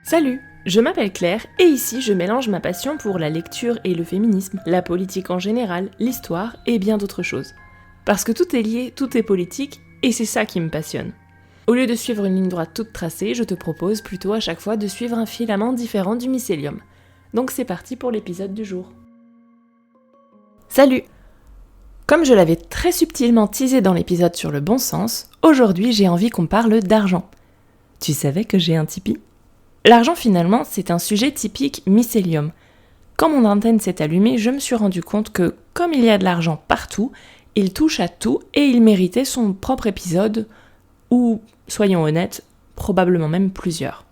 Salut, je m'appelle Claire et ici je mélange ma passion pour la lecture et le féminisme, la politique en général, l'histoire et bien d'autres choses. Parce que tout est lié, tout est politique et c'est ça qui me passionne. Au lieu de suivre une ligne droite toute tracée, je te propose plutôt à chaque fois de suivre un filament différent du mycélium. Donc c'est parti pour l'épisode du jour. Salut! Comme je l'avais très subtilement teasé dans l'épisode sur le bon sens, aujourd'hui j'ai envie qu'on parle d'argent. Tu savais que j'ai un Tipeee ? L'argent finalement, c'est un sujet typique mycélium. Quand mon antenne s'est allumée, je me suis rendu compte que, comme il y a de l'argent partout, il touche à tout et il méritait son propre épisode, ou, soyons honnêtes, probablement même plusieurs.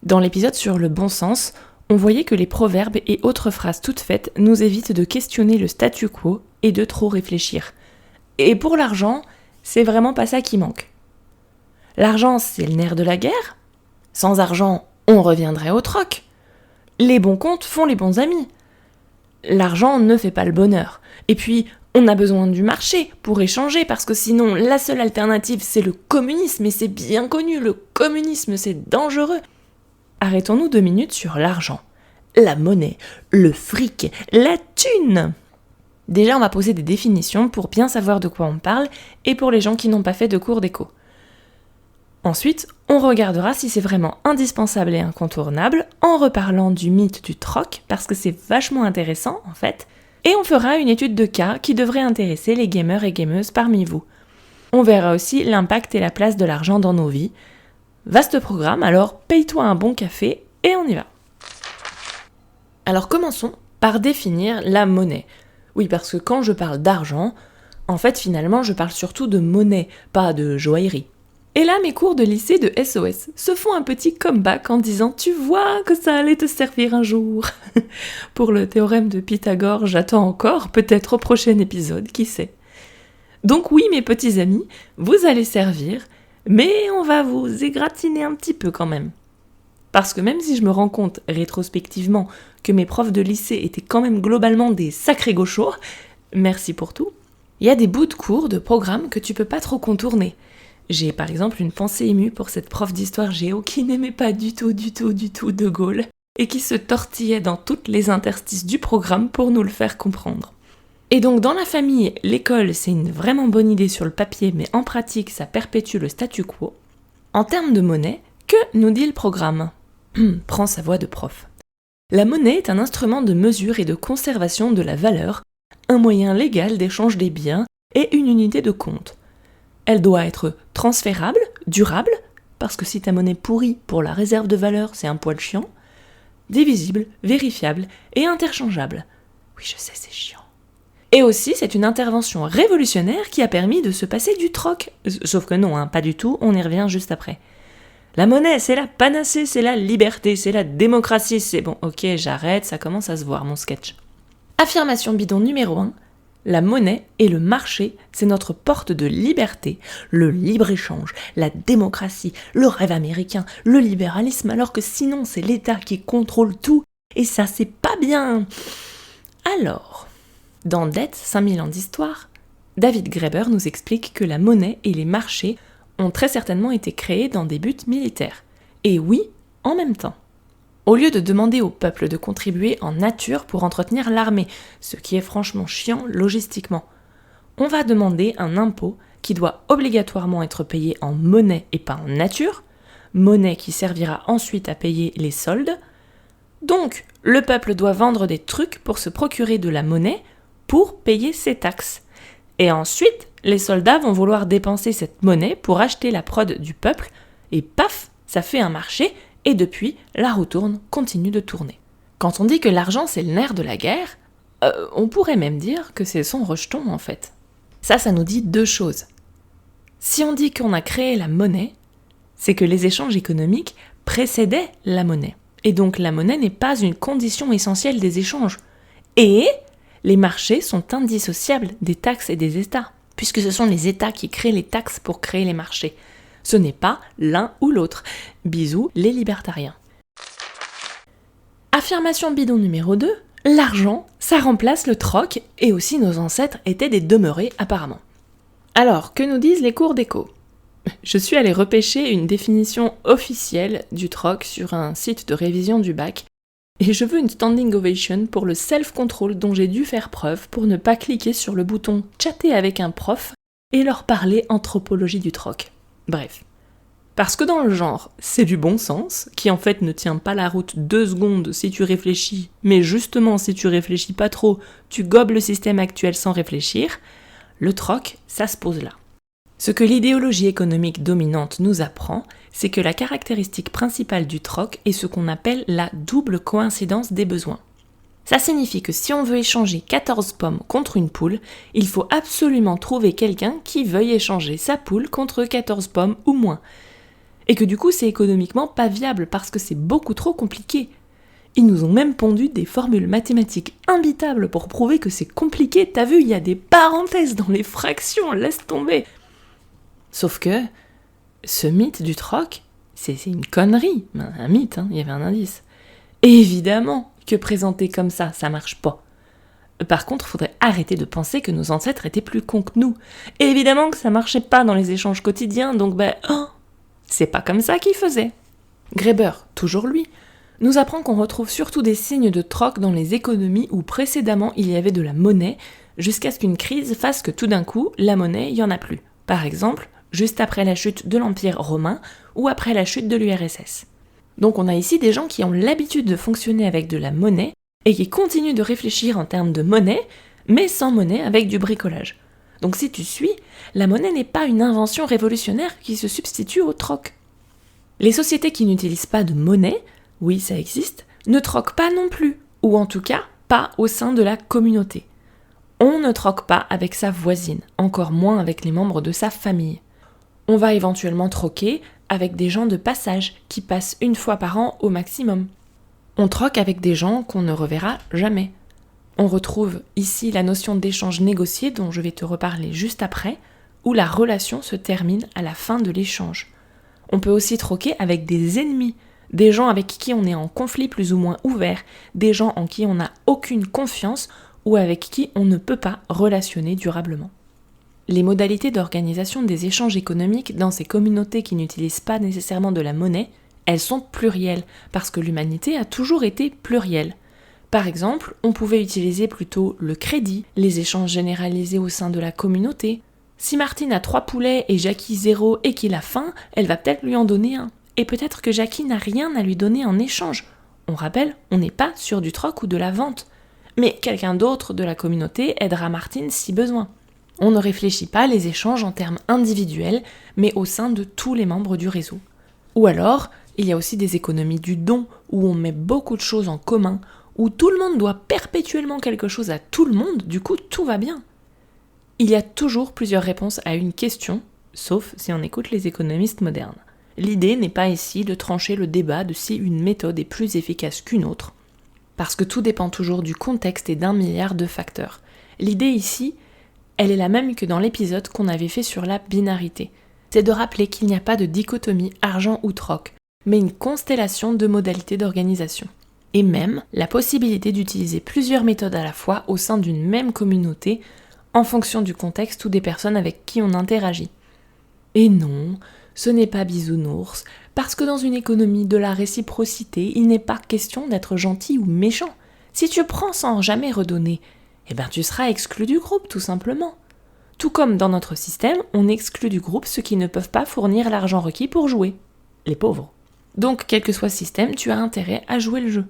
Dans l'épisode sur le bon sens, on voyait que les proverbes et autres phrases toutes faites nous évitent de questionner le statu quo et de trop réfléchir. Et pour l'argent, c'est vraiment pas ça qui manque. L'argent, c'est le nerf de la guerre. Sans argent, on reviendrait au troc. Les bons comptes font les bons amis. L'argent ne fait pas le bonheur. Et puis, on a besoin du marché pour échanger, parce que sinon, la seule alternative, c'est le communisme, et c'est bien connu, le communisme, c'est dangereux. Arrêtons-nous 2 minutes sur l'argent. La monnaie, le fric, la thune. Déjà, on va poser des définitions pour bien savoir de quoi on parle, et pour les gens qui n'ont pas fait de cours d'éco. Ensuite, on regardera si c'est vraiment indispensable et incontournable en reparlant du mythe du troc, parce que c'est vachement intéressant en fait, et on fera une étude de cas qui devrait intéresser les gamers et gameuses parmi vous. On verra aussi l'impact et la place de l'argent dans nos vies. Vaste programme, alors paye-toi un bon café et on y va. Alors commençons par définir la monnaie. Oui, parce que quand je parle d'argent, en fait finalement je parle surtout de monnaie, pas de joaillerie. Et là, mes cours de lycée de SOS se font un petit comeback en disant « Tu vois que ça allait te servir un jour !» Pour le théorème de Pythagore, j'attends encore, peut-être au prochain épisode, qui sait. Donc oui, mes petits amis, vous allez servir, mais on va vous égratigner un petit peu quand même. Parce que même si je me rends compte, rétrospectivement, que mes profs de lycée étaient quand même globalement des sacrés gauchos, merci pour tout, il y a des bouts de cours, de programmes que tu peux pas trop contourner. J'ai par exemple une pensée émue pour cette prof d'histoire géo qui n'aimait pas du tout De Gaulle et qui se tortillait dans toutes les interstices du programme pour nous le faire comprendre. Et donc dans la famille, l'école c'est une vraiment bonne idée sur le papier mais en pratique ça perpétue le statu quo. En termes de monnaie, que nous dit le programme ? Prends sa voix de prof. La monnaie est un instrument de mesure et de conservation de la valeur, un moyen légal d'échange des biens et une unité de compte. Elle doit être transférable, durable, parce que si ta monnaie pourrit pour la réserve de valeur, c'est un poil chiant, divisible, vérifiable et interchangeable. Oui, je sais, c'est chiant. Et aussi, c'est une intervention révolutionnaire qui a permis de se passer du troc. Sauf que non, pas du tout, on y revient juste après. La monnaie, c'est la panacée, c'est la liberté, c'est la démocratie, c'est bon, ok, j'arrête, ça commence à se voir mon sketch. Affirmation bidon numéro 1. La monnaie et le marché, c'est notre porte de liberté, le libre-échange, la démocratie, le rêve américain, le libéralisme, alors que sinon c'est l'État qui contrôle tout, et ça c'est pas bien. Alors, dans Dette, 5000 ans d'histoire, David Graeber nous explique que la monnaie et les marchés ont très certainement été créés dans des buts militaires. Et oui, en même temps. Au lieu de demander au peuple de contribuer en nature pour entretenir l'armée, ce qui est franchement chiant logistiquement, on va demander un impôt qui doit obligatoirement être payé en monnaie et pas en nature, monnaie qui servira ensuite à payer les soldes. Donc, le peuple doit vendre des trucs pour se procurer de la monnaie pour payer ses taxes. Et ensuite, les soldats vont vouloir dépenser cette monnaie pour acheter la prod du peuple, et paf, ça fait un marché. Et depuis, la roue continue de tourner. Quand on dit que l'argent c'est le nerf de la guerre, on pourrait même dire que c'est son rejeton en fait. Ça nous dit 2 choses. Si on dit qu'on a créé la monnaie, c'est que les échanges économiques précédaient la monnaie. Et donc la monnaie n'est pas une condition essentielle des échanges. Et les marchés sont indissociables des taxes et des États, puisque ce sont les États qui créent les taxes pour créer les marchés. Ce n'est pas l'un ou l'autre. Bisous les libertariens. Affirmation bidon numéro 2, l'argent, ça remplace le troc, et aussi nos ancêtres étaient des demeurés apparemment. Alors, que nous disent les cours d'éco ? Je suis allée repêcher une définition officielle du troc sur un site de révision du bac, et je veux une standing ovation pour le self-control dont j'ai dû faire preuve pour ne pas cliquer sur le bouton « chatter avec un prof » et leur parler anthropologie du troc. Bref. Parce que dans le genre, c'est du bon sens, qui en fait ne tient pas la route 2 secondes si tu réfléchis, mais justement si tu réfléchis pas trop, tu gobes le système actuel sans réfléchir, le troc, ça se pose là. Ce que l'idéologie économique dominante nous apprend, c'est que la caractéristique principale du troc est ce qu'on appelle la double coïncidence des besoins. Ça signifie que si on veut échanger 14 pommes contre une poule, il faut absolument trouver quelqu'un qui veuille échanger sa poule contre 14 pommes ou moins. Et que du coup c'est économiquement pas viable parce que c'est beaucoup trop compliqué. Ils nous ont même pondu des formules mathématiques imbitables pour prouver que c'est compliqué, t'as vu, il y a des parenthèses dans les fractions, laisse tomber. Sauf que ce mythe du troc, c'est une connerie, un mythe, il y avait un indice. Et évidemment que présenté comme ça marche pas. Par contre, faudrait arrêter de penser que nos ancêtres étaient plus cons que nous. Et évidemment que ça marchait pas dans les échanges quotidiens, donc c'est pas comme ça qu'ils faisaient. Graeber, toujours lui, nous apprend qu'on retrouve surtout des signes de troc dans les économies où précédemment il y avait de la monnaie, jusqu'à ce qu'une crise fasse que tout d'un coup, la monnaie, il y en a plus. Par exemple, juste après la chute de l'Empire romain ou après la chute de l'URSS. Donc on a ici des gens qui ont l'habitude de fonctionner avec de la monnaie et qui continuent de réfléchir en termes de monnaie, mais sans monnaie avec du bricolage. Donc si tu suis, la monnaie n'est pas une invention révolutionnaire qui se substitue au troc. Les sociétés qui n'utilisent pas de monnaie, oui ça existe, ne troquent pas non plus, ou en tout cas pas au sein de la communauté. On ne troque pas avec sa voisine, encore moins avec les membres de sa famille. On va éventuellement troquer avec des gens de passage qui passent une fois par an au maximum. On troque avec des gens qu'on ne reverra jamais. On retrouve ici la notion d'échange négocié dont je vais te reparler juste après, où la relation se termine à la fin de l'échange. On peut aussi troquer avec des ennemis, des gens avec qui on est en conflit plus ou moins ouvert, des gens en qui on n'a aucune confiance ou avec qui on ne peut pas relationner durablement. Les modalités d'organisation des échanges économiques dans ces communautés qui n'utilisent pas nécessairement de la monnaie, elles sont plurielles, parce que l'humanité a toujours été plurielle. Par exemple, on pouvait utiliser plutôt le crédit, les échanges généralisés au sein de la communauté. Si Martine a 3 poulets et Jackie 0 et qu'il a faim, elle va peut-être lui en donner un. Et peut-être que Jackie n'a rien à lui donner en échange. On rappelle, on n'est pas sur du troc ou de la vente. Mais quelqu'un d'autre de la communauté aidera Martine si besoin. On ne réfléchit pas les échanges en termes individuels, mais au sein de tous les membres du réseau. Ou alors, il y a aussi des économies du don, où on met beaucoup de choses en commun, où tout le monde doit perpétuellement quelque chose à tout le monde, du coup tout va bien. Il y a toujours plusieurs réponses à une question, sauf si on écoute les économistes modernes. L'idée n'est pas ici de trancher le débat de si une méthode est plus efficace qu'une autre, parce que tout dépend toujours du contexte et d'un milliard de facteurs. L'idée ici, elle est la même que dans l'épisode qu'on avait fait sur la binarité. C'est de rappeler qu'il n'y a pas de dichotomie argent ou troc, mais une constellation de modalités d'organisation. Et même la possibilité d'utiliser plusieurs méthodes à la fois au sein d'une même communauté en fonction du contexte ou des personnes avec qui on interagit. Et non, ce n'est pas bisounours, parce que dans une économie de la réciprocité, il n'est pas question d'être gentil ou méchant. Si tu prends sans jamais redonner, tu seras exclu du groupe tout simplement. Tout comme dans notre système, on exclut du groupe ceux qui ne peuvent pas fournir l'argent requis pour jouer. Les pauvres. Donc, quel que soit le système, tu as intérêt à jouer le jeu.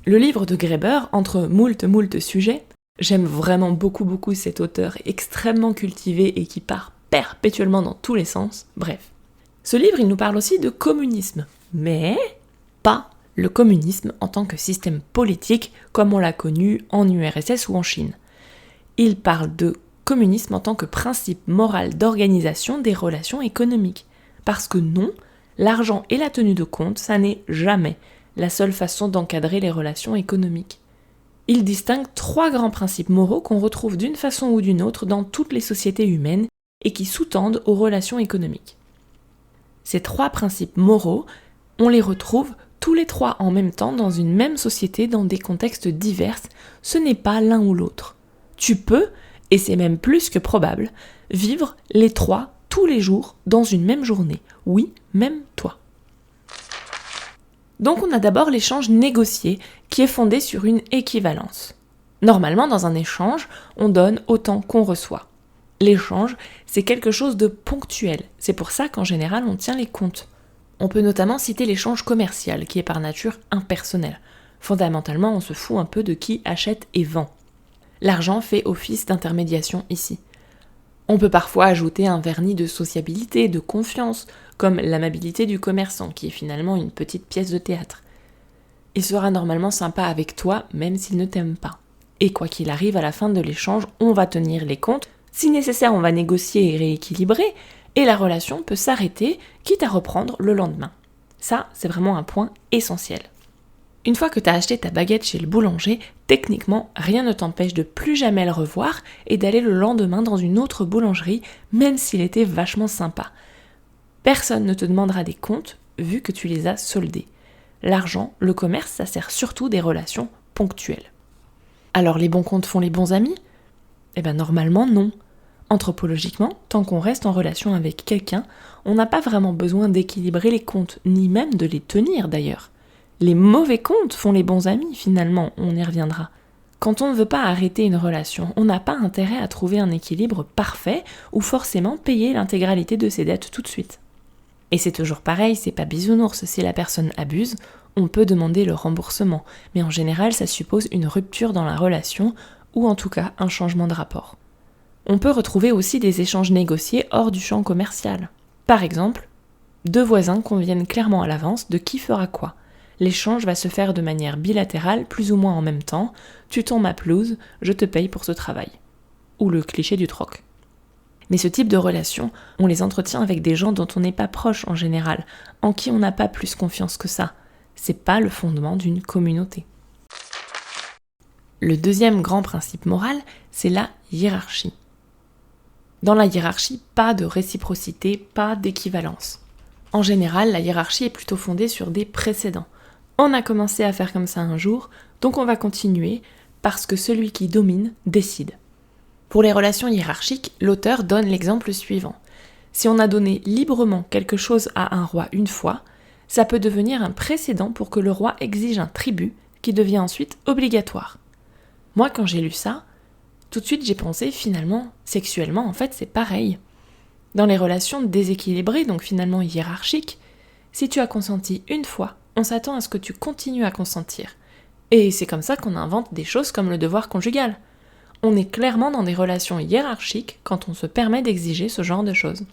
Le livre de Graeber, entre moult sujets, j'aime vraiment beaucoup cet auteur extrêmement cultivé et qui part perpétuellement dans tous les sens, bref. Ce livre, il nous parle aussi de communisme, mais pas le communisme en tant que système politique comme on l'a connu en URSS ou en Chine. Il parle de communisme en tant que principe moral d'organisation des relations économiques. Parce que non, l'argent et la tenue de compte, ça n'est jamais la seule façon d'encadrer les relations économiques. Il distingue 3 grands principes moraux qu'on retrouve d'une façon ou d'une autre dans toutes les sociétés humaines et qui sous-tendent aux relations économiques. Ces 3 principes moraux, on les retrouve tous les 3 en même temps dans une même société dans des contextes divers, ce n'est pas l'un ou l'autre. Tu peux, et c'est même plus que probable, vivre les 3 tous les jours dans une même journée. Oui, même toi. Donc on a d'abord l'échange négocié qui est fondé sur une équivalence. Normalement, dans un échange, on donne autant qu'on reçoit. L'échange, c'est quelque chose de ponctuel. C'est pour ça qu'en général, on tient les comptes. On peut notamment citer l'échange commercial, qui est par nature impersonnel. Fondamentalement, on se fout un peu de qui achète et vend. L'argent fait office d'intermédiation ici. On peut parfois ajouter un vernis de sociabilité, de confiance, comme l'amabilité du commerçant, qui est finalement une petite pièce de théâtre. Il sera normalement sympa avec toi, même s'il ne t'aime pas. Et quoi qu'il arrive, à la fin de l'échange, on va tenir les comptes. Si nécessaire, on va négocier et rééquilibrer, et la relation peut s'arrêter, quitte à reprendre le lendemain. Ça, c'est vraiment un point essentiel. Une fois que tu as acheté ta baguette chez le boulanger, techniquement, rien ne t'empêche de plus jamais le revoir et d'aller le lendemain dans une autre boulangerie, même s'il était vachement sympa. Personne ne te demandera des comptes, vu que tu les as soldés. L'argent, le commerce, ça sert surtout des relations ponctuelles. Alors les bons comptes font les bons amis ? Normalement non. Anthropologiquement, tant qu'on reste en relation avec quelqu'un, on n'a pas vraiment besoin d'équilibrer les comptes, ni même de les tenir d'ailleurs. Les mauvais comptes font les bons amis finalement, on y reviendra. Quand on ne veut pas arrêter une relation, on n'a pas intérêt à trouver un équilibre parfait ou forcément payer l'intégralité de ses dettes tout de suite. Et c'est toujours pareil, c'est pas bisounours, si la personne abuse, on peut demander le remboursement, mais en général ça suppose une rupture dans la relation ou en tout cas un changement de rapport. On peut retrouver aussi des échanges négociés hors du champ commercial. Par exemple, deux voisins conviennent clairement à l'avance de qui fera quoi. L'échange va se faire de manière bilatérale, plus ou moins en même temps. Tu tonds ma pelouse, je te paye pour ce travail. Ou le cliché du troc. Mais ce type de relations, on les entretient avec des gens dont on n'est pas proche en général, en qui on n'a pas plus confiance que ça. C'est pas le fondement d'une communauté. Le deuxième grand principe moral, c'est la hiérarchie. Dans la hiérarchie, pas de réciprocité, pas d'équivalence. En général, la hiérarchie est plutôt fondée sur des précédents. On a commencé à faire comme ça un jour, donc on va continuer, parce que celui qui domine décide. Pour les relations hiérarchiques, l'auteur donne l'exemple suivant. Si on a donné librement quelque chose à un roi une fois, ça peut devenir un précédent pour que le roi exige un tribut qui devient ensuite obligatoire. Moi, quand j'ai lu ça, tout de suite j'ai pensé finalement, sexuellement, en fait c'est pareil. Dans les relations déséquilibrées, donc finalement hiérarchiques, si tu as consenti une fois, on s'attend à ce que tu continues à consentir. Et c'est comme ça qu'on invente des choses comme le devoir conjugal. On est clairement dans des relations hiérarchiques quand on se permet d'exiger ce genre de choses.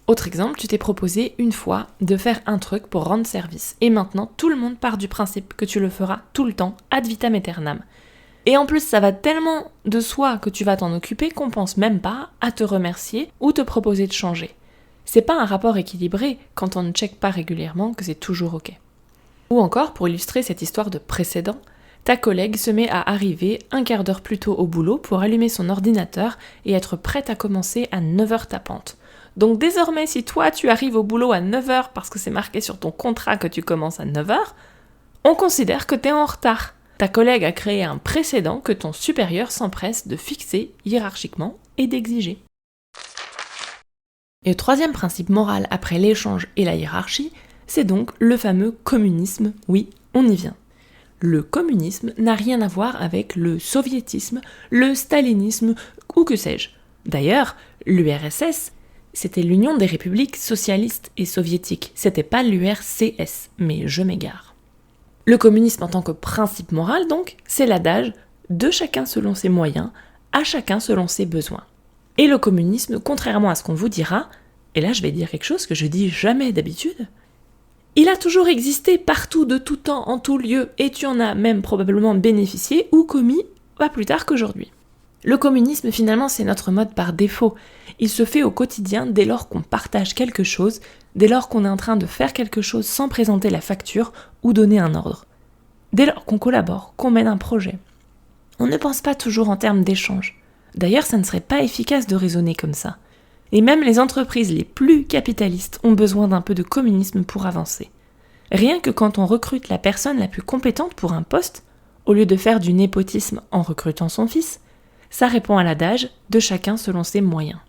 Autre exemple, tu t'es proposé une fois de faire un truc pour rendre service. Et maintenant, tout le monde part du principe que tu le feras tout le temps, ad vitam aeternam. Et en plus, ça va tellement de soi que tu vas t'en occuper qu'on pense même pas à te remercier ou te proposer de changer. C'est pas un rapport équilibré quand on ne check pas régulièrement que c'est toujours ok. Ou encore, pour illustrer cette histoire de précédent, ta collègue se met à arriver un quart d'heure plus tôt au boulot pour allumer son ordinateur et être prête à commencer à 9h tapante. Donc désormais, si toi tu arrives au boulot à 9h parce que c'est marqué sur ton contrat que tu commences à 9h, on considère que t'es en retard. Ta collègue a créé un précédent que ton supérieur s'empresse de fixer hiérarchiquement et d'exiger. Et le troisième principe moral après l'échange et la hiérarchie, c'est donc le fameux communisme. Oui, on y vient. Le communisme n'a rien à voir avec le soviétisme, le stalinisme ou que sais-je. D'ailleurs, l'URSS, c'était l'Union des républiques socialistes et soviétiques, c'était pas l'URCS, mais je m'égare. Le communisme en tant que principe moral, donc, c'est l'adage « de chacun selon ses moyens, à chacun selon ses besoins ». Et le communisme, contrairement à ce qu'on vous dira, et là je vais dire quelque chose que je dis jamais d'habitude, il a toujours existé partout, de tout temps, en tout lieu, et tu en as même probablement bénéficié ou commis pas plus tard qu'aujourd'hui. Le communisme, finalement, c'est notre mode par défaut. Il se fait au quotidien dès lors qu'on partage quelque chose, dès lors qu'on est en train de faire quelque chose sans présenter la facture ou donner un ordre. Dès lors qu'on collabore, qu'on mène un projet. On ne pense pas toujours en termes d'échange. D'ailleurs, ça ne serait pas efficace de raisonner comme ça. Et même les entreprises les plus capitalistes ont besoin d'un peu de communisme pour avancer. Rien que quand on recrute la personne la plus compétente pour un poste, au lieu de faire du népotisme en recrutant son fils, ça répond à l'adage « de chacun selon ses moyens ».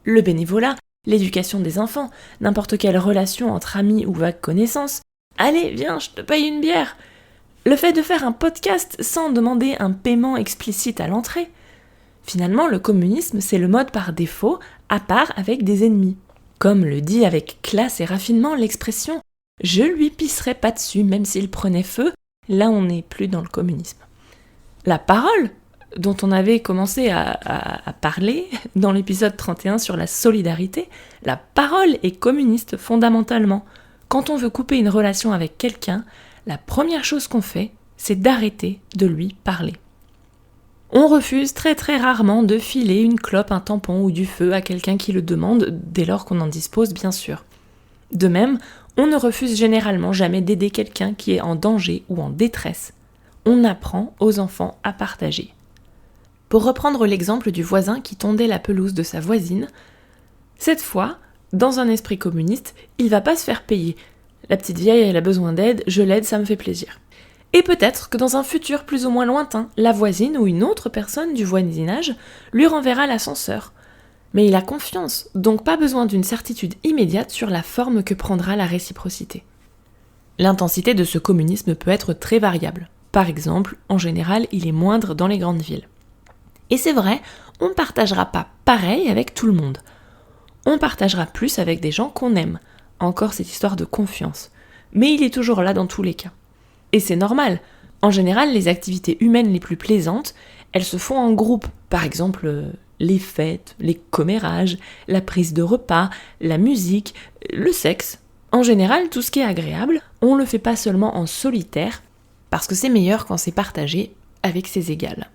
le bénévolat, l'éducation des enfants, n'importe quelle relation entre amis ou vagues connaissances. Allez, viens, je te paye une bière. Le fait de faire un podcast sans demander un paiement explicite à l'entrée. Finalement, le communisme, c'est le mode par défaut, à part avec des ennemis. Comme le dit avec classe et raffinement l'expression « je lui pisserai pas dessus même s'il prenait feu », là on n'est plus dans le communisme. La parole, dont on avait commencé à parler dans l'épisode 31 sur la solidarité, la parole est communiste fondamentalement. Quand on veut couper une relation avec quelqu'un, la première chose qu'on fait, c'est d'arrêter de lui parler. On refuse très très rarement de filer une clope, un tampon ou du feu à quelqu'un qui le demande, dès lors qu'on en dispose bien sûr. De même, on ne refuse généralement jamais d'aider quelqu'un qui est en danger ou en détresse. On apprend aux enfants à partager. Pour reprendre l'exemple du voisin qui tondait la pelouse de sa voisine, cette fois, dans un esprit communiste, il va pas se faire payer. La petite vieille, elle a besoin d'aide, je l'aide, ça me fait plaisir. Et peut-être que dans un futur plus ou moins lointain, la voisine ou une autre personne du voisinage lui renverra l'ascenseur. Mais il a confiance, donc pas besoin d'une certitude immédiate sur la forme que prendra la réciprocité. L'intensité de ce communisme peut être très variable. Par exemple, en général, il est moindre dans les grandes villes. Et c'est vrai, on ne partagera pas pareil avec tout le monde. On partagera plus avec des gens qu'on aime. Encore cette histoire de confiance. Mais il est toujours là dans tous les cas. Et c'est normal. En général, les activités humaines les plus plaisantes, elles se font en groupe. Par exemple, les fêtes, les commérages, la prise de repas, la musique, le sexe. En général, tout ce qui est agréable, on le fait pas seulement en solitaire, parce que c'est meilleur quand c'est partagé avec ses égales.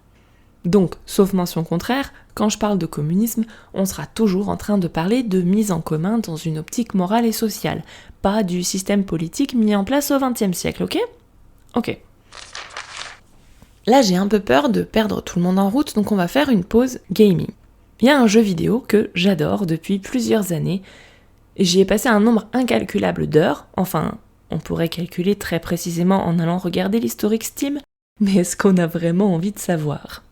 Donc, sauf mention contraire, quand je parle de communisme, on sera toujours en train de parler de mise en commun dans une optique morale et sociale, pas du système politique mis en place au XXe siècle, ok ? Ok. Là, j'ai un peu peur de perdre tout le monde en route, donc on va faire une pause gaming. Il y a un jeu vidéo que j'adore depuis plusieurs années. J'y ai passé un nombre incalculable d'heures, enfin, on pourrait calculer très précisément en allant regarder l'historique Steam, mais est-ce qu'on a vraiment envie de savoir ?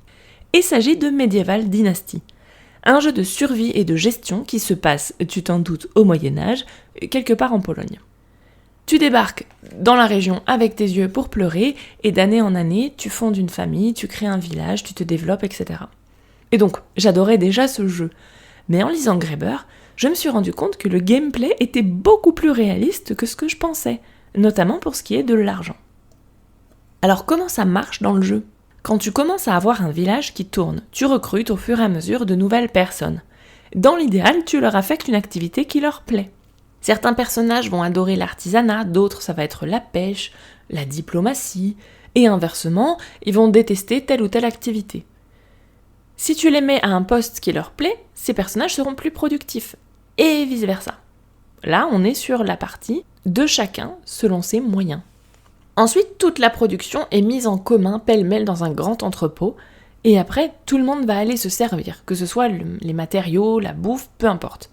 Il s'agit de Medieval Dynasty, un jeu de survie et de gestion qui se passe, tu t'en doutes, au Moyen-Âge, quelque part en Pologne. Tu débarques dans la région avec tes yeux pour pleurer, et d'année en année, tu fondes une famille, tu crées un village, tu te développes, etc. Et donc, j'adorais déjà ce jeu. Mais en lisant Graeber, je me suis rendu compte que le gameplay était beaucoup plus réaliste que ce que je pensais, notamment pour ce qui est de l'argent. Alors comment ça marche dans le jeu ? Quand tu commences à avoir un village qui tourne, tu recrutes au fur et à mesure de nouvelles personnes. Dans l'idéal, tu leur affectes une activité qui leur plaît. Certains personnages vont adorer l'artisanat, d'autres ça va être la pêche, la diplomatie, et inversement, ils vont détester telle ou telle activité. Si tu les mets à un poste qui leur plaît, ces personnages seront plus productifs, et vice-versa. Là, on est sur la partie de chacun selon ses moyens. Ensuite, toute la production est mise en commun pêle-mêle dans un grand entrepôt, et après, tout le monde va aller se servir, que ce soit les matériaux, la bouffe, peu importe.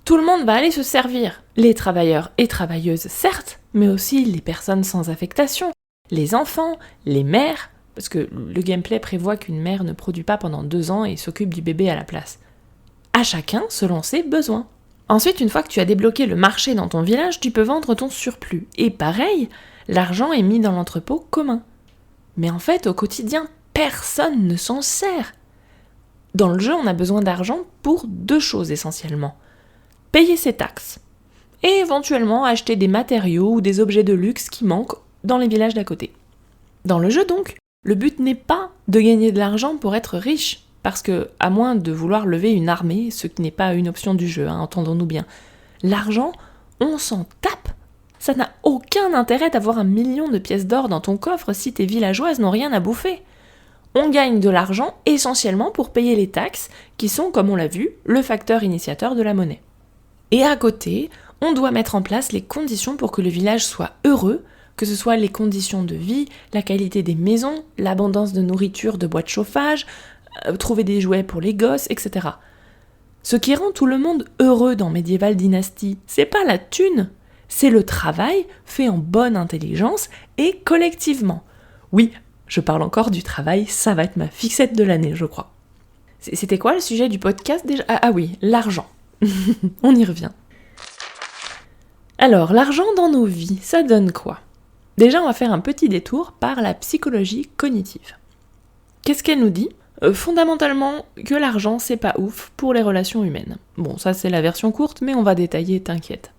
Tout le monde va aller se servir, les travailleurs et travailleuses certes, mais aussi les personnes sans affectation, les enfants, les mères, parce que le gameplay prévoit qu'une mère ne produit pas pendant 2 ans et s'occupe du bébé à la place. À chacun selon ses besoins. Ensuite, une fois que tu as débloqué le marché dans ton village, tu peux vendre ton surplus. Et pareil, l'argent est mis dans l'entrepôt commun. Mais en fait, au quotidien, personne ne s'en sert. Dans le jeu, on a besoin d'argent pour 2 choses essentiellement. Payer ses taxes, et éventuellement acheter des matériaux ou des objets de luxe qui manquent dans les villages d'à côté. Dans le jeu donc, le but n'est pas de gagner de l'argent pour être riche, parce que, à moins de vouloir lever une armée, ce qui n'est pas une option du jeu, entendons-nous bien, l'argent, on s'en tape. Ça n'a aucun intérêt d'avoir 1 million de pièces d'or dans ton coffre si tes villageoises n'ont rien à bouffer. On gagne de l'argent essentiellement pour payer les taxes, qui sont, comme on l'a vu, le facteur initiateur de la monnaie. Et à côté, on doit mettre en place les conditions pour que le village soit heureux, que ce soit les conditions de vie, la qualité des maisons, l'abondance de nourriture, de bois de chauffage, trouver des jouets pour les gosses, etc. Ce qui rend tout le monde heureux dans Medieval Dynasty, c'est pas la thune, c'est le travail fait en bonne intelligence et collectivement. Oui, je parle encore du travail, ça va être ma fixette de l'année, je crois. C'était quoi le sujet du podcast déjà ? Ah oui, l'argent. On y revient. Alors, l'argent dans nos vies, ça donne quoi ? Déjà, on va faire un petit détour par la psychologie cognitive. Qu'est-ce qu'elle nous dit ? Fondamentalement, que l'argent, c'est pas ouf pour les relations humaines. Bon, ça c'est la version courte, mais on va détailler, t'inquiète.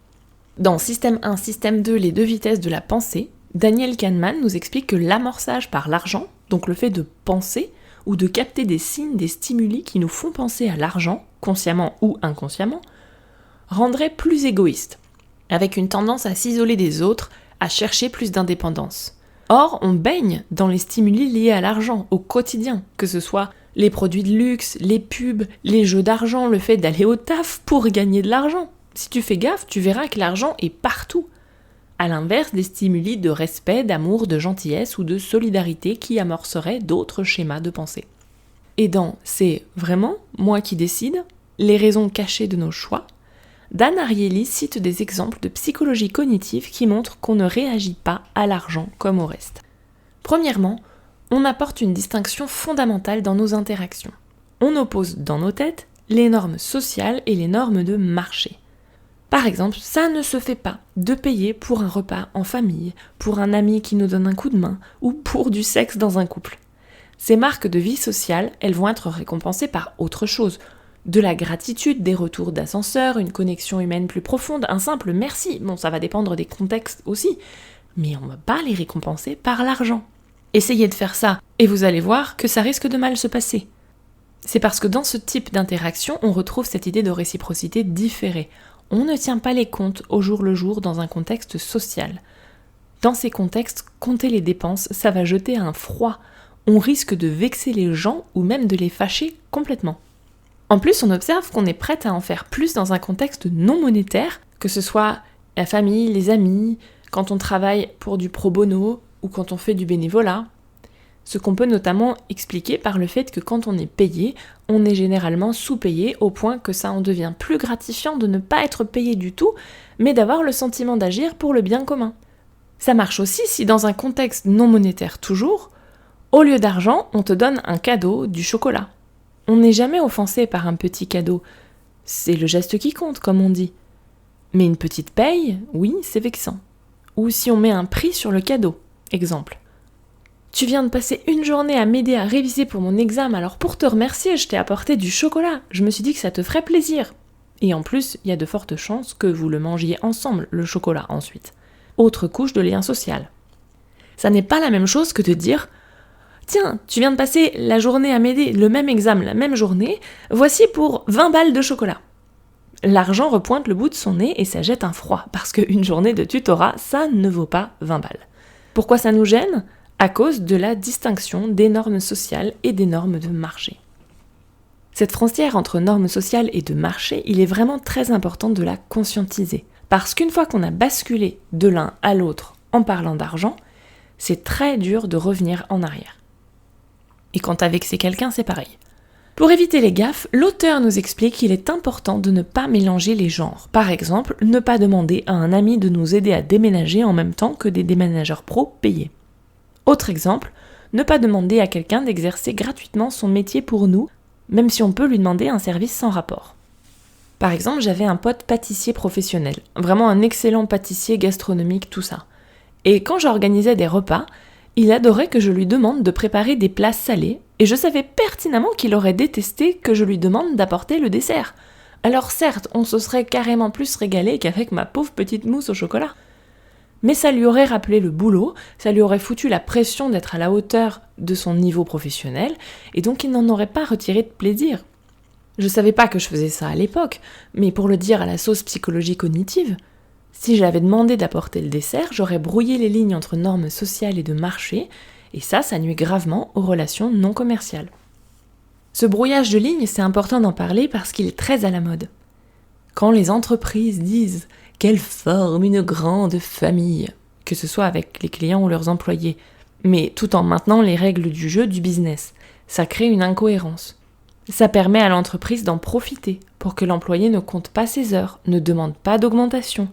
Dans Système 1, Système 2, les deux vitesses de la pensée, Daniel Kahneman nous explique que l'amorçage par l'argent, donc le fait de penser, ou de capter des signes, des stimuli qui nous font penser à l'argent, consciemment ou inconsciemment, rendrait plus égoïste, avec une tendance à s'isoler des autres, à chercher plus d'indépendance. Or, on baigne dans les stimuli liés à l'argent, au quotidien, que ce soit les produits de luxe, les pubs, les jeux d'argent, le fait d'aller au taf pour gagner de l'argent. Si tu fais gaffe, tu verras que l'argent est partout. À l'inverse des stimuli de respect, d'amour, de gentillesse ou de solidarité qui amorceraient d'autres schémas de pensée. Et dans « C'est vraiment moi qui décide », les raisons cachées de nos choix, Dan Ariely cite des exemples de psychologie cognitive qui montrent qu'on ne réagit pas à l'argent comme au reste. Premièrement, on apporte une distinction fondamentale dans nos interactions. On oppose dans nos têtes les normes sociales et les normes de marché. Par exemple, ça ne se fait pas de payer pour un repas en famille, pour un ami qui nous donne un coup de main ou pour du sexe dans un couple. Ces marques de vie sociale, elles vont être récompensées par autre chose. De la gratitude, des retours d'ascenseur, une connexion humaine plus profonde, un simple merci. Bon, ça va dépendre des contextes aussi, mais on ne va pas les récompenser par l'argent. Essayez de faire ça, et vous allez voir que ça risque de mal se passer. C'est parce que dans ce type d'interaction, on retrouve cette idée de réciprocité différée. On ne tient pas les comptes au jour le jour dans un contexte social. Dans ces contextes, compter les dépenses, ça va jeter un froid. On risque de vexer les gens ou même de les fâcher complètement. En plus, on observe qu'on est prête à en faire plus dans un contexte non monétaire, que ce soit la famille, les amis, quand on travaille pour du pro bono ou quand on fait du bénévolat. Ce qu'on peut notamment expliquer par le fait que quand on est payé, on est généralement sous-payé au point que ça en devient plus gratifiant de ne pas être payé du tout, mais d'avoir le sentiment d'agir pour le bien commun. Ça marche aussi si dans un contexte non monétaire toujours, au lieu d'argent, on te donne un cadeau, du chocolat. On n'est jamais offensé par un petit cadeau. C'est le geste qui compte, comme on dit. Mais une petite paye, oui, c'est vexant. Ou si on met un prix sur le cadeau. Exemple. Tu viens de passer une journée à m'aider à réviser pour mon examen, alors pour te remercier, je t'ai apporté du chocolat. Je me suis dit que ça te ferait plaisir. Et en plus, il y a de fortes chances que vous le mangiez ensemble, le chocolat, ensuite. Autre couche de lien social. Ça n'est pas la même chose que de dire « Tiens, tu viens de passer la journée à m'aider, le même examen, la même journée, voici pour 20 balles de chocolat. » L'argent repointe le bout de son nez et ça jette un froid, parce qu'une journée de tutorat, ça ne vaut pas 20 balles. Pourquoi ça nous gêne ? À cause de la distinction des normes sociales et des normes de marché. Cette frontière entre normes sociales et de marché, il est vraiment très important de la conscientiser, parce qu'une fois qu'on a basculé de l'un à l'autre en parlant d'argent, c'est très dur de revenir en arrière. Et quand t'as vexé quelqu'un, c'est pareil. Pour éviter les gaffes, l'auteur nous explique qu'il est important de ne pas mélanger les genres. Par exemple, ne pas demander à un ami de nous aider à déménager en même temps que des déménageurs pros payés. Autre exemple, ne pas demander à quelqu'un d'exercer gratuitement son métier pour nous, même si on peut lui demander un service sans rapport. Par exemple, j'avais un pote pâtissier professionnel, vraiment un excellent pâtissier gastronomique, tout ça. Et quand j'organisais des repas, il adorait que je lui demande de préparer des plats salés, et je savais pertinemment qu'il aurait détesté que je lui demande d'apporter le dessert. Alors certes, on se serait carrément plus régalé qu'avec ma pauvre petite mousse au chocolat. Mais ça lui aurait rappelé le boulot, ça lui aurait foutu la pression d'être à la hauteur de son niveau professionnel, et donc il n'en aurait pas retiré de plaisir. Je savais pas que je faisais ça à l'époque, mais pour le dire à la sauce psychologie cognitive, si j'avais demandé d'apporter le dessert, j'aurais brouillé les lignes entre normes sociales et de marché, et ça nuit gravement aux relations non commerciales. Ce brouillage de lignes, c'est important d'en parler parce qu'il est très à la mode. Quand les entreprises disent qu'elles forment une grande famille, que ce soit avec les clients ou leurs employés, mais tout en maintenant les règles du jeu du business, ça crée une incohérence. Ça permet à l'entreprise d'en profiter pour que l'employé ne compte pas ses heures, ne demande pas d'augmentation,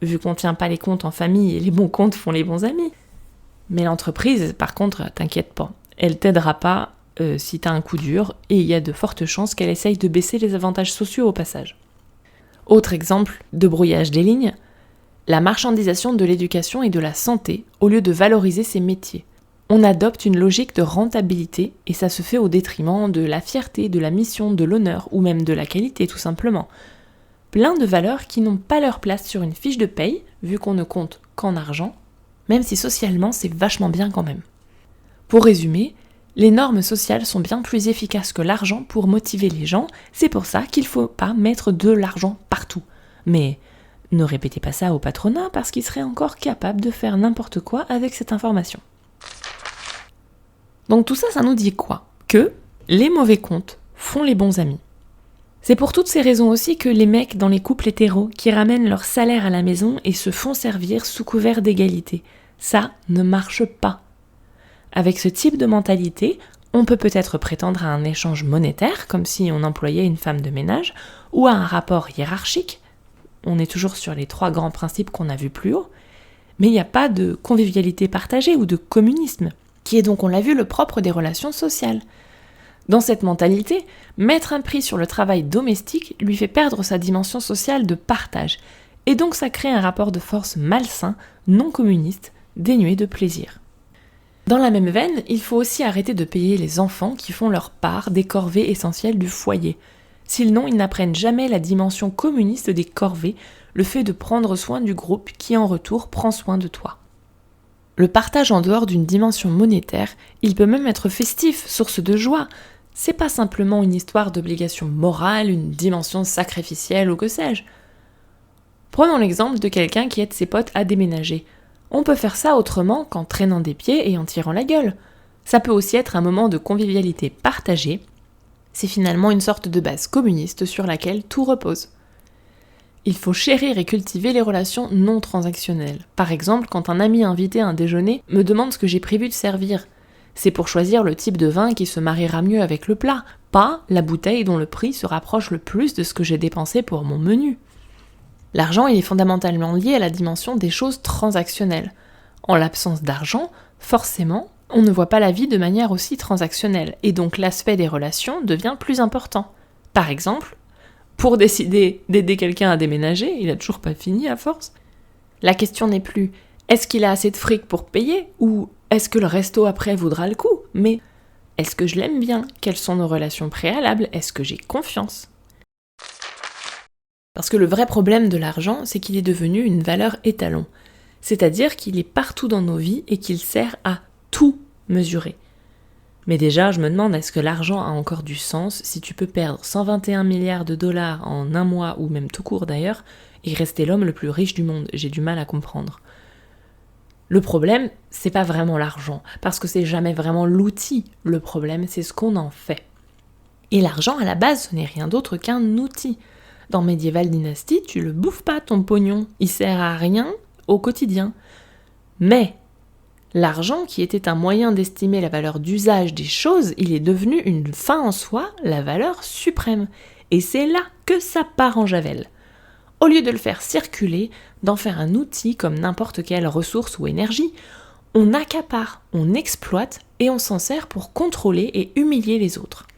vu qu'on tient pas les comptes en famille et les bons comptes font les bons amis. Mais l'entreprise, par contre, t'inquiète pas, elle t'aidera pas si t'as un coup dur, et il y a de fortes chances qu'elle essaye de baisser les avantages sociaux au passage. Autre exemple de brouillage des lignes, la marchandisation de l'éducation et de la santé au lieu de valoriser ces métiers. On adopte une logique de rentabilité et ça se fait au détriment de la fierté, de la mission, de l'honneur ou même de la qualité tout simplement. Plein de valeurs qui n'ont pas leur place sur une fiche de paye, vu qu'on ne compte qu'en argent, même si socialement c'est vachement bien quand même. Pour résumer, les normes sociales sont bien plus efficaces que l'argent pour motiver les gens, c'est pour ça qu'il ne faut pas mettre de l'argent partout. Mais ne répétez pas ça au patronat parce qu'il serait encore capable de faire n'importe quoi avec cette information. Donc tout ça, ça nous dit quoi ? Que les mauvais comptes font les bons amis. C'est pour toutes ces raisons aussi que les mecs dans les couples hétéros qui ramènent leur salaire à la maison et se font servir sous couvert d'égalité, ça ne marche pas. Avec ce type de mentalité, on peut peut-être prétendre à un échange monétaire, comme si on employait une femme de ménage, ou à un rapport hiérarchique. On est toujours sur les 3 grands principes qu'on a vus plus haut, mais il n'y a pas de convivialité partagée ou de communisme, qui est donc, on l'a vu, le propre des relations sociales. Dans cette mentalité, mettre un prix sur le travail domestique lui fait perdre sa dimension sociale de partage, et donc ça crée un rapport de force malsain, non communiste, dénué de plaisir. Dans la même veine, il faut aussi arrêter de payer les enfants qui font leur part des corvées essentielles du foyer. Sinon, ils n'apprennent jamais la dimension communiste des corvées, le fait de prendre soin du groupe qui en retour prend soin de toi. Le partage en dehors d'une dimension monétaire, il peut même être festif, source de joie. C'est pas simplement une histoire d'obligation morale, une dimension sacrificielle ou que sais-je. Prenons l'exemple de quelqu'un qui aide ses potes à déménager. On peut faire ça autrement qu'en traînant des pieds et en tirant la gueule. Ça peut aussi être un moment de convivialité partagée. C'est finalement une sorte de base communiste sur laquelle tout repose. Il faut chérir et cultiver les relations non transactionnelles. Par exemple, quand un ami invité à un déjeuner me demande ce que j'ai prévu de servir. C'est pour choisir le type de vin qui se mariera mieux avec le plat, pas la bouteille dont le prix se rapproche le plus de ce que j'ai dépensé pour mon menu. L'argent, il est fondamentalement lié à la dimension des choses transactionnelles. En l'absence d'argent, forcément, on ne voit pas la vie de manière aussi transactionnelle, et donc l'aspect des relations devient plus important. Par exemple, pour décider d'aider quelqu'un à déménager, il n'a toujours pas fini à force. La question n'est plus « est-ce qu'il a assez de fric pour payer ?» ou « est-ce que le resto après vaudra le coup ?» mais « est-ce que je l'aime bien ? Quelles sont nos relations préalables ? Est-ce que j'ai confiance ?» Parce que le vrai problème de l'argent, c'est qu'il est devenu une valeur étalon. C'est-à-dire qu'il est partout dans nos vies et qu'il sert à tout mesurer. Mais déjà, je me demande, est-ce que l'argent a encore du sens si tu peux perdre 121 milliards de dollars en un mois, ou même tout court d'ailleurs, et rester l'homme le plus riche du monde ? J'ai du mal à comprendre. Le problème, c'est pas vraiment l'argent, parce que c'est jamais vraiment l'outil. Le problème, c'est ce qu'on en fait. Et l'argent, à la base, ce n'est rien d'autre qu'un outil. Dans Medieval Dynasty, tu le bouffes pas ton pognon, il sert à rien au quotidien. Mais l'argent, qui était un moyen d'estimer la valeur d'usage des choses, il est devenu une fin en soi, la valeur suprême. Et c'est là que ça part en javel. Au lieu de le faire circuler, d'en faire un outil comme n'importe quelle ressource ou énergie, on accapare, on exploite et on s'en sert pour contrôler et humilier les autres.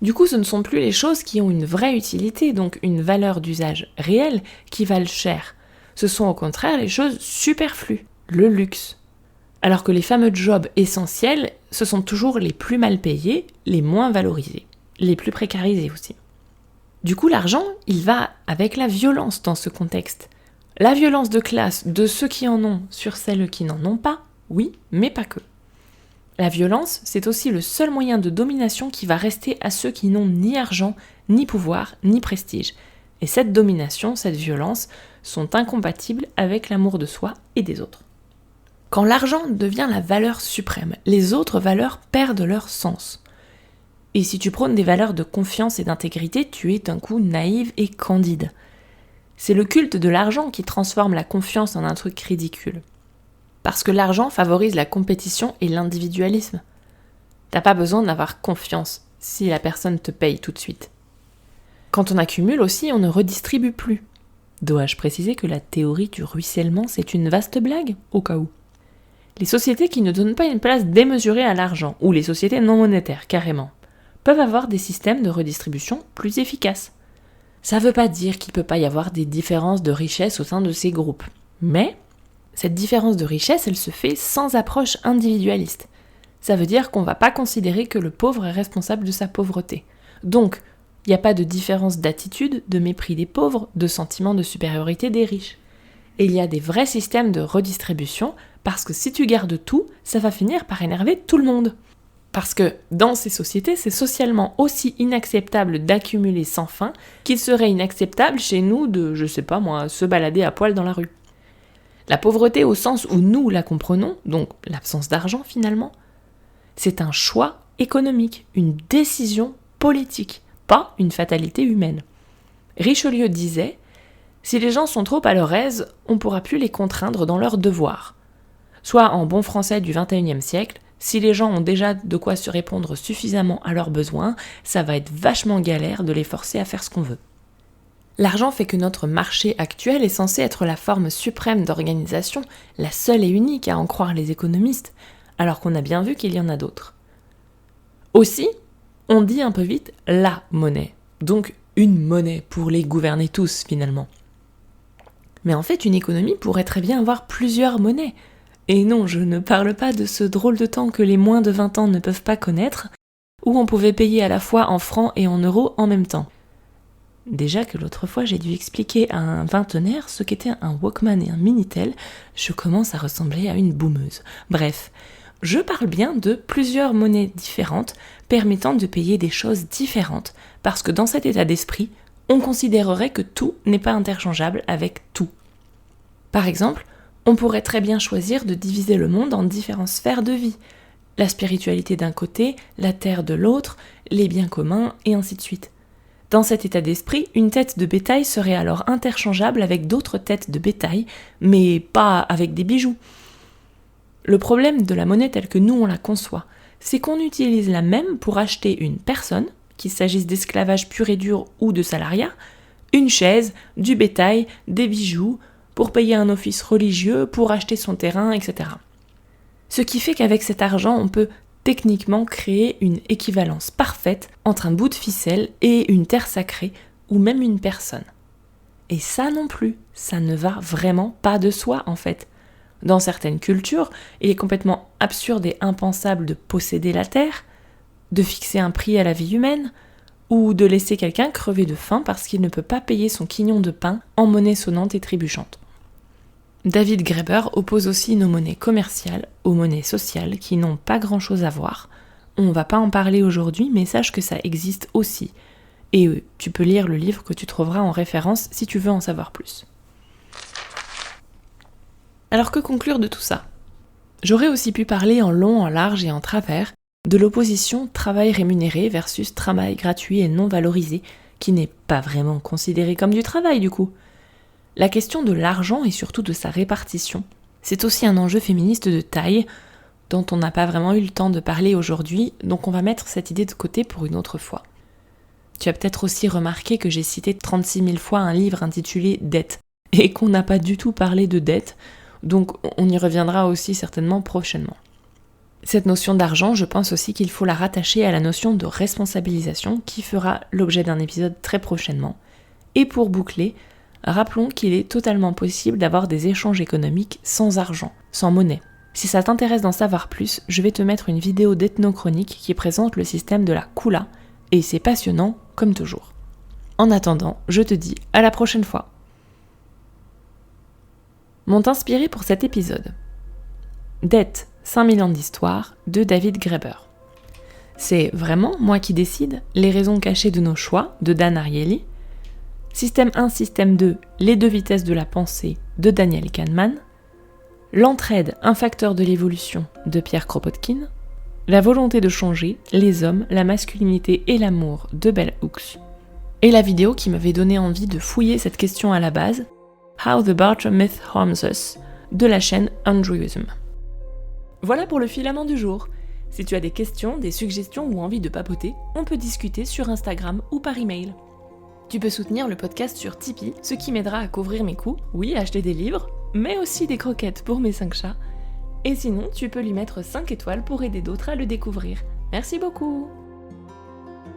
Du coup, ce ne sont plus les choses qui ont une vraie utilité, donc une valeur d'usage réelle, qui valent cher. Ce sont au contraire les choses superflues, le luxe. Alors que les fameux jobs essentiels, ce sont toujours les plus mal payés, les moins valorisés, les plus précarisés aussi. Du coup, l'argent, il va avec la violence dans ce contexte. La violence de classe de ceux qui en ont sur celles qui n'en ont pas, oui, mais pas que. La violence, c'est aussi le seul moyen de domination qui va rester à ceux qui n'ont ni argent, ni pouvoir, ni prestige. Et cette domination, cette violence, sont incompatibles avec l'amour de soi et des autres. Quand l'argent devient la valeur suprême, les autres valeurs perdent leur sens. Et si tu prônes des valeurs de confiance et d'intégrité, tu es d'un coup naïve et candide. C'est le culte de l'argent qui transforme la confiance en un truc ridicule. Parce que l'argent favorise la compétition et l'individualisme. T'as pas besoin d'avoir confiance si la personne te paye tout de suite. Quand on accumule aussi, on ne redistribue plus. Dois-je préciser que la théorie du ruissellement, c'est une vaste blague, au cas où ? Les sociétés qui ne donnent pas une place démesurée à l'argent, ou les sociétés non monétaires carrément, peuvent avoir des systèmes de redistribution plus efficaces. Ça veut pas dire qu'il peut pas y avoir des différences de richesse au sein de ces groupes. Mais cette différence de richesse, elle se fait sans approche individualiste. Ça veut dire qu'on va pas considérer que le pauvre est responsable de sa pauvreté. Donc, il n'y a pas de différence d'attitude, de mépris des pauvres, de sentiment de supériorité des riches. Et il y a des vrais systèmes de redistribution, parce que si tu gardes tout, ça va finir par énerver tout le monde. Parce que dans ces sociétés, c'est socialement aussi inacceptable d'accumuler sans fin qu'il serait inacceptable chez nous de, je sais pas moi, se balader à poil dans la rue. La pauvreté au sens où nous la comprenons, donc l'absence d'argent finalement, c'est un choix économique, une décision politique, pas une fatalité humaine. Richelieu disait « Si les gens sont trop à leur aise, on ne pourra plus les contraindre dans leurs devoirs. » Soit en bon français du XXIe siècle, si les gens ont déjà de quoi se répondre suffisamment à leurs besoins, ça va être vachement galère de les forcer à faire ce qu'on veut. L'argent fait que notre marché actuel est censé être la forme suprême d'organisation, la seule et unique à en croire les économistes, alors qu'on a bien vu qu'il y en a d'autres. Aussi, on dit un peu vite « la monnaie », donc une monnaie pour les gouverner tous finalement. Mais en fait, une économie pourrait très bien avoir plusieurs monnaies. Et non, je ne parle pas de ce drôle de temps que les moins de 20 ans ne peuvent pas connaître, où on pouvait payer à la fois en francs et en euros en même temps. Déjà que l'autre fois j'ai dû expliquer à un vingtenaire ce qu'était un Walkman et un Minitel, je commence à ressembler à une boumeuse. Bref, je parle bien de plusieurs monnaies différentes permettant de payer des choses différentes, parce que dans cet état d'esprit, on considérerait que tout n'est pas interchangeable avec tout. Par exemple, on pourrait très bien choisir de diviser le monde en différentes sphères de vie. La spiritualité d'un côté, la terre de l'autre, les biens communs, et ainsi de suite. Dans cet état d'esprit, une tête de bétail serait alors interchangeable avec d'autres têtes de bétail, mais pas avec des bijoux. Le problème de la monnaie telle que nous on la conçoit, c'est qu'on utilise la même pour acheter une personne, qu'il s'agisse d'esclavage pur et dur ou de salariat, une chaise, du bétail, des bijoux, pour payer un office religieux, pour acheter son terrain, etc. Ce qui fait qu'avec cet argent, on peut techniquement créer une équivalence parfaite entre un bout de ficelle et une terre sacrée, ou même une personne. Et ça non plus, ça ne va vraiment pas de soi en fait. Dans certaines cultures, il est complètement absurde et impensable de posséder la terre, de fixer un prix à la vie humaine, ou de laisser quelqu'un crever de faim parce qu'il ne peut pas payer son quignon de pain en monnaie sonnante et trébuchante. David Graeber oppose aussi nos monnaies commerciales aux monnaies sociales qui n'ont pas grand-chose à voir. On va pas en parler aujourd'hui, mais sache que ça existe aussi. Et tu peux lire le livre que tu trouveras en référence si tu veux en savoir plus. Alors que conclure de tout ça ? J'aurais aussi pu parler en long, en large et en travers de l'opposition travail rémunéré versus travail gratuit et non valorisé, qui n'est pas vraiment considéré comme du travail du coup. La question de l'argent et surtout de sa répartition, c'est aussi un enjeu féministe de taille dont on n'a pas vraiment eu le temps de parler aujourd'hui, donc on va mettre cette idée de côté pour une autre fois. Tu as peut-être aussi remarqué que j'ai cité 36 000 fois un livre intitulé « Dette » et qu'on n'a pas du tout parlé de dette, donc on y reviendra aussi certainement prochainement. Cette notion d'argent, je pense aussi qu'il faut la rattacher à la notion de responsabilisation qui fera l'objet d'un épisode très prochainement. Et pour boucler, rappelons qu'il est totalement possible d'avoir des échanges économiques sans argent, sans monnaie. Si ça t'intéresse d'en savoir plus, je vais te mettre une vidéo d'ethnochronique qui présente le système de la Kula, et c'est passionnant comme toujours. En attendant, je te dis à la prochaine fois. M'ont inspiré pour cet épisode Dette, 5000 ans d'histoire de David Graeber. C'est vraiment moi qui décide, les raisons cachées de nos choix de Dan Ariely. Système 1, Système 2, les deux vitesses de la pensée de Daniel Kahneman. L'entraide, un facteur de l'évolution de Pierre Kropotkin. La volonté de changer, les hommes, la masculinité et l'amour de Bell Hooks. Et la vidéo qui m'avait donné envie de fouiller cette question à la base, How the Barter Myth Harms Us, de la chaîne Andrewism. Voilà pour le filament du jour. Si tu as des questions, des suggestions ou envie de papoter, on peut discuter sur Instagram ou par email. Tu peux soutenir le podcast sur Tipeee, ce qui m'aidera à couvrir mes coûts, oui, acheter des livres, mais aussi des croquettes pour mes 5 chats. Et sinon, tu peux lui mettre 5 étoiles pour aider d'autres à le découvrir. Merci beaucoup!